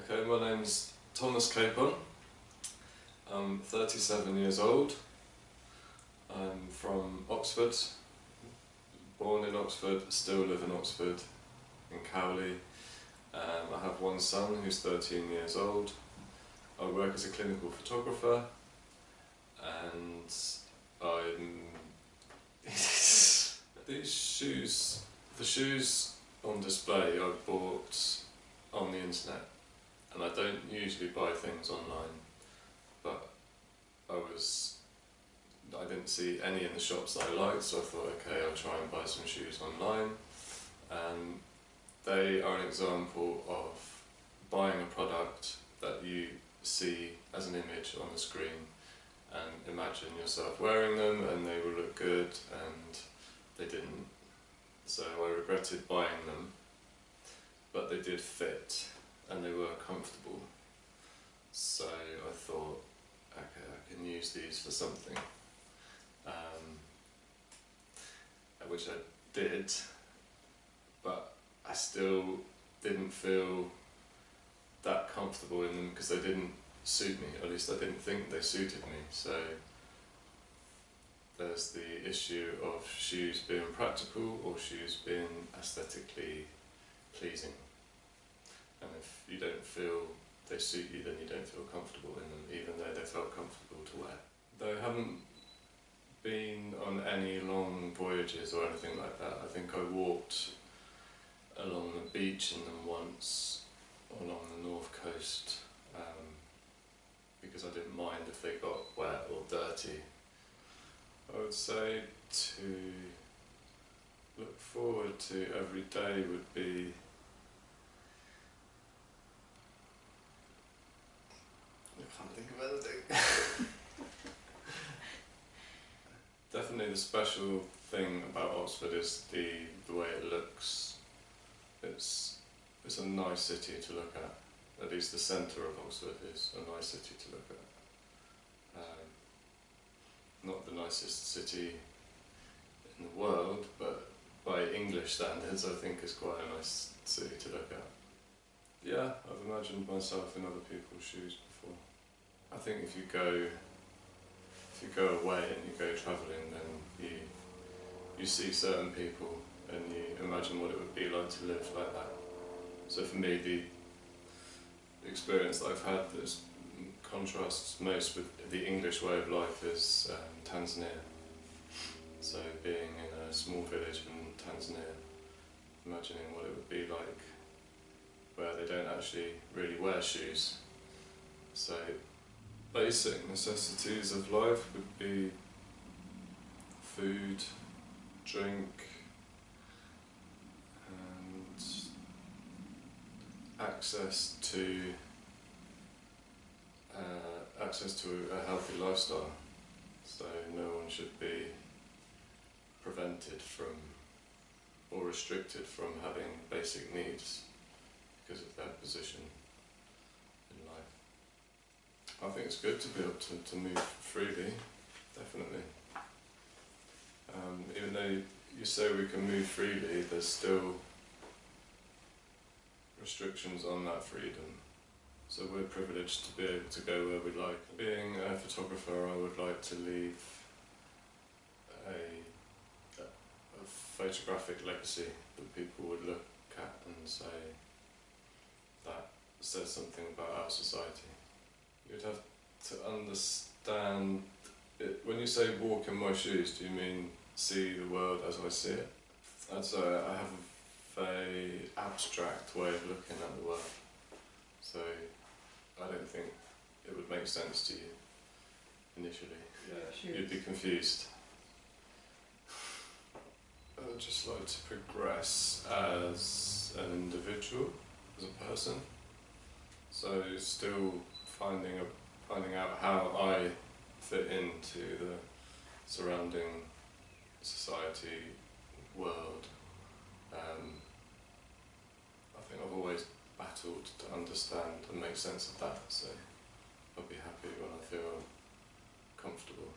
Okay, my name's Thomas Capon. I'm 37 years old. I'm from Oxford, born in Oxford, still live in Oxford, in Cowley. I have one son who's 13 years old. I work as a clinical photographer, and these shoes, the shoes on display I bought on the internet, and I don't usually buy things online, but I didn't see any in the shops that I liked, so I thought, okay, I'll try and buy some shoes online. And they are an example of buying a product that you see as an image on the screen and imagine yourself wearing them and they will look good, and they didn't. So I regretted buying them, but they did fit and they were comfortable. So I thought, okay, I can use these for something, which I did, but I still didn't feel that comfortable in them because they didn't suit me. At least I didn't think they suited me. So there's the issue of shoes being practical or shoes being aesthetically pleasing. And if you don't feel they suit you, then you don't feel comfortable in them, even though they felt comfortable to wear. Though I haven't been on any long voyages or anything like that. I think I walked along the beach in them once, along the north coast, because I didn't mind if they got wet or dirty. I would say to look forward to every day would be I can't think of anything. Definitely the special thing about Oxford is the way it looks. It's a nice city to look at. At least the centre of Oxford is a nice city to look at. Not the nicest city in the world, but by English standards I think it's quite a nice city to look at. Yeah, I've imagined myself in other people's shoes before. I think if you go away and you go travelling, then you see certain people and you imagine what it would be like to live like that. So for me, the experience that I've had that contrasts most with the English way of life is Tanzania. So being in a small village in Tanzania, imagining what it would be like where they don't actually really wear shoes. So basic necessities of life would be food, drink, and access to a healthy lifestyle. So no one should be prevented from or restricted from having basic needs because of their position in life. I think it's good to be able to move freely, definitely. Even though you say we can move freely, there's still restrictions on that freedom. So we're privileged to be able to go where we like. Being a photographer, I would like to leave a photographic legacy that people would look at and say, that says something about our society. You'd have to understand it. When you say walk in my shoes, do you mean see the world as I see it? I'd say I have a very abstract way of looking at the world, so I don't think it would make sense to you initially. Yeah, you'd be confused. I'd just like to progress as an individual, as a person. So still finding out how I fit into the surrounding society, world. I think I've always battled to understand and make sense of that, so I'll be happy when I feel comfortable.